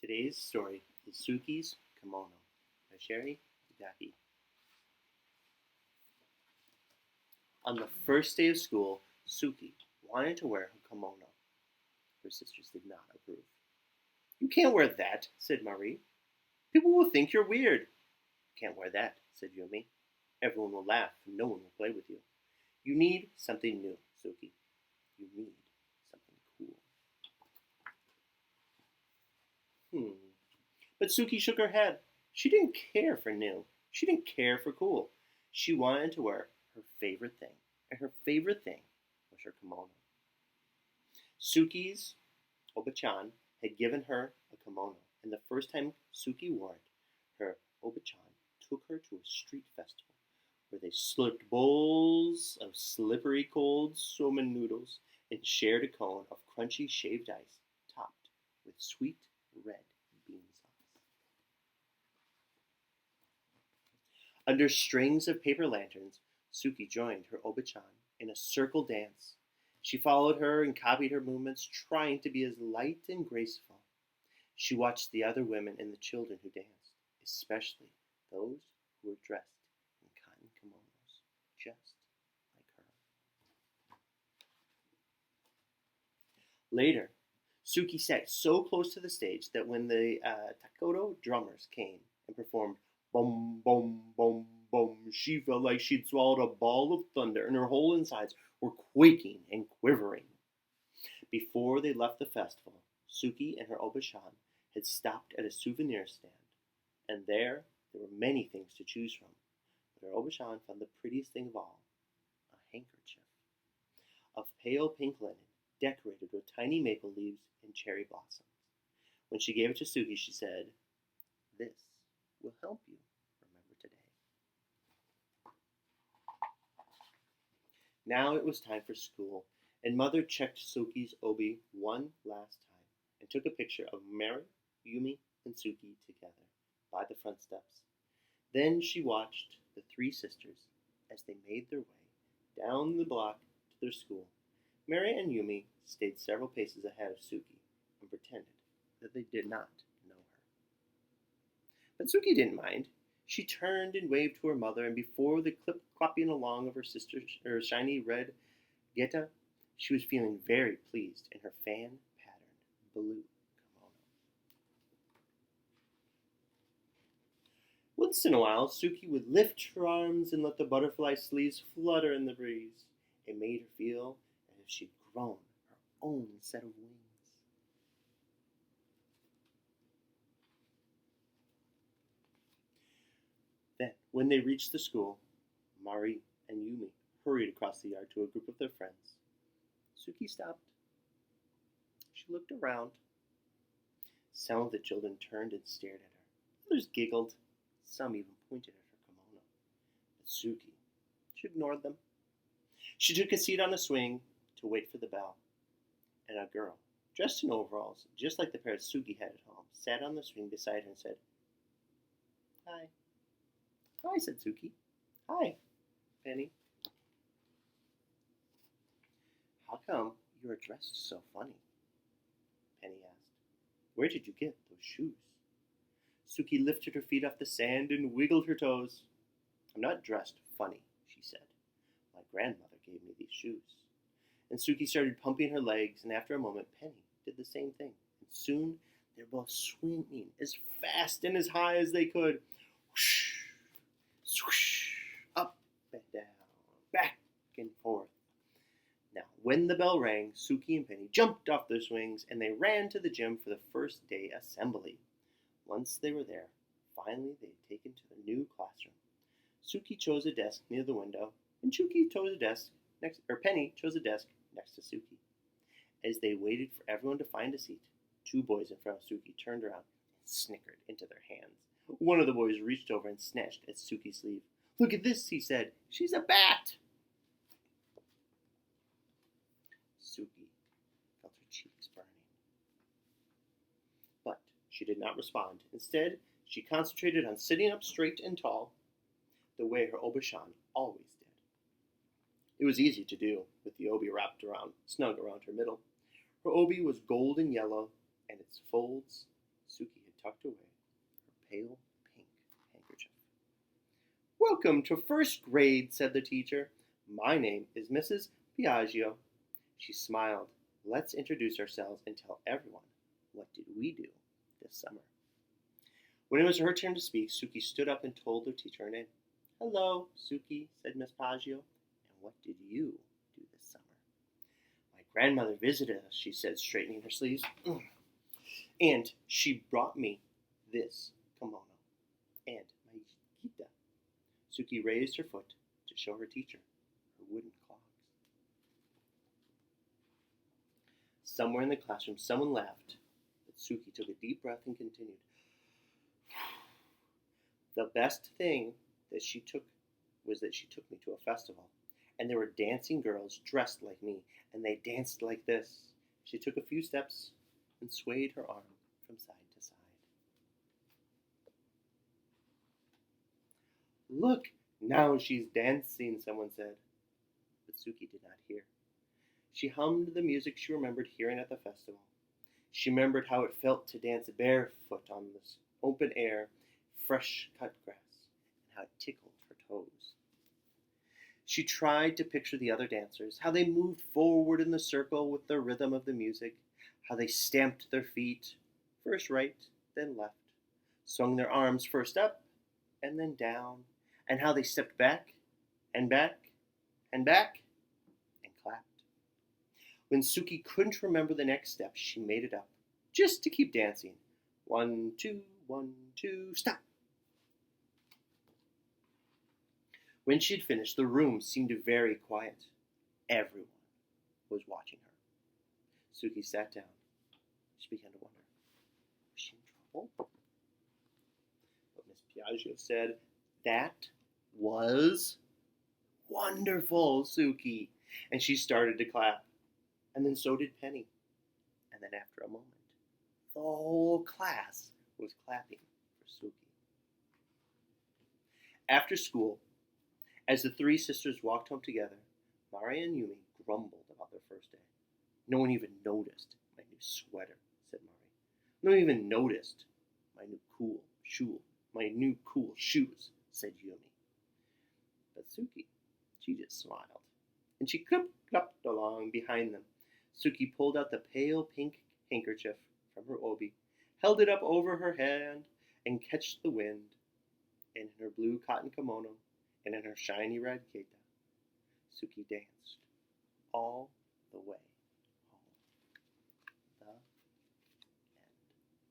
Today's story is Suki's Kimono by Sherry Daki. On the first day of school, Suki wanted to wear her kimono. Her sisters did not approve. "You can't wear that," said Marie. "People will think you're weird." "You can't wear that," said Yumi. "Everyone will laugh and no one will play with you. You need something new, Suki. You need something cool." But Suki shook her head. She didn't care for new. She didn't care for cool. She wanted to wear her favorite thing. And her favorite thing was her kimono. Suki's Oba-chan had given her a kimono, and the first time Suki wore it, her Oba-chan took her to a street festival where they slurped bowls of slippery cold somen noodles and shared a cone of crunchy shaved ice topped with sweet red bean sauce. Under strings of paper lanterns, Suki joined her Oba-chan in a circle dance. She followed her and copied her movements, trying to be as light and graceful. She watched the other women and the children who danced, especially those who were dressed in cotton kimonos, just like her. Later, Suki sat so close to the stage that when the takoto drummers came and performed "Boom, boom, boom, boom," she felt like she'd swallowed a ball of thunder and her whole insides were quaking and quivering. Before they left the festival, Suki and her Oba-chan had stopped at a souvenir stand, and there were many things to choose from. But her Oba-chan found the prettiest thing of all, a handkerchief of pale pink linen decorated with tiny maple leaves and cherry blossoms. When she gave it to Suki, she said, "This will help you remember today." Now it was time for school, and Mother checked Suki's obi one last time and took a picture of Mary, Yumi, and Suki together by the front steps. Then she watched the three sisters as they made their way down the block to their school. Mary and Yumi stayed several paces ahead of Suki and pretended that they did not know her. But Suki didn't mind. She turned and waved to her mother, and before the clip-clopping along of her shiny red geta, she was feeling very pleased in her fan-patterned blue kimono. Once in a while, Suki would lift her arms and let the butterfly sleeves flutter in the breeze. It made her feel as if she'd grown her own set of wings. Then, when they reached the school, Marie and Yumi hurried across the yard to a group of their friends. Suki stopped. She looked around. Some of the children turned and stared at her. Others giggled. Some even pointed at her kimono. But Suki, she ignored them. She took a seat on a swing to wait for the bell. And a girl, dressed in overalls, just like the pair Suki had at home, sat on the swing beside her and said, "Hi." "Hi," said Suki. "Hi, Penny." "How come you are dressed so funny?" Penny asked. "Where did you get those shoes?" Suki lifted her feet off the sand and wiggled her toes. "I'm not dressed funny," she said. "My grandmother gave me these shoes." And Suki started pumping her legs, and after a moment, Penny did the same thing. And soon they were both swinging as fast and as high as they could. Whoosh! Swoosh, up and down, back and forth. Now, when the bell rang, Suki and Penny jumped off their swings and they ran to the gym for the first day assembly. Once they were there, finally they had taken to the new classroom. Suki chose a desk near the window, and Penny chose a desk next to Suki. As they waited for everyone to find a seat, two boys in front of Suki turned around and snickered into their hands. One of the boys reached over and snatched at Suki's sleeve. "Look at this," he said. "She's a bat." Suki felt her cheeks burning. But she did not respond. Instead, she concentrated on sitting up straight and tall, the way her Oba-chan always did. It was easy to do, with the obi wrapped snug around her middle. Her obi was golden yellow, and its folds Suki had tucked away her pale pink handkerchief. "Welcome to first grade," said the teacher. "My name is Mrs. Piaggio." She smiled. "Let's introduce ourselves and tell everyone what did we do this summer." When it was her turn to speak, Suki stood up and told her teacher her name. "Hello, Suki," said Miss Piaggio. "And what did you do this summer?" "My grandmother visited us," she said, straightening her sleeves. "And she brought me this kimono and my kita." Suki raised her foot to show her teacher her wooden clogs. Somewhere in the classroom, someone laughed, but Suki took a deep breath and continued. "The best thing that she took was that she took me to a festival, and there were dancing girls dressed like me, and they danced like this." She took a few steps and swayed her arm from side to side. "Look, now she's dancing," someone said. But Suki did not hear. She hummed the music she remembered hearing at the festival. She remembered how it felt to dance barefoot on this open air, fresh-cut grass, and how it tickled her toes. She tried to picture the other dancers, how they moved forward in the circle with the rhythm of the music, how they stamped their feet, first right, then left, swung their arms first up and then down, and how they stepped back and back and back and clapped. When Suki couldn't remember the next step, she made it up, just to keep dancing. 1, 2, stop. When she had finished, the room seemed very quiet. Everyone was watching her. Suki sat down. She began to wonder, was she in trouble? But Miss Piaggio said, "That was wonderful, Suki." And she started to clap. And then so did Penny. And then after a moment, the whole class was clapping for Suki. After school, as the three sisters walked home together, Mari and Yumi grumbled about their first day. "No one even noticed my new sweater," said Mari. "No one even noticed my new cool shoes," said Yumi. But Suki, she just smiled, and she clipped along behind them. Suki pulled out the pale pink handkerchief from her obi, held it up over her hand, and catched the wind. And in her blue cotton kimono and in her shiny red keita, Suki danced all the way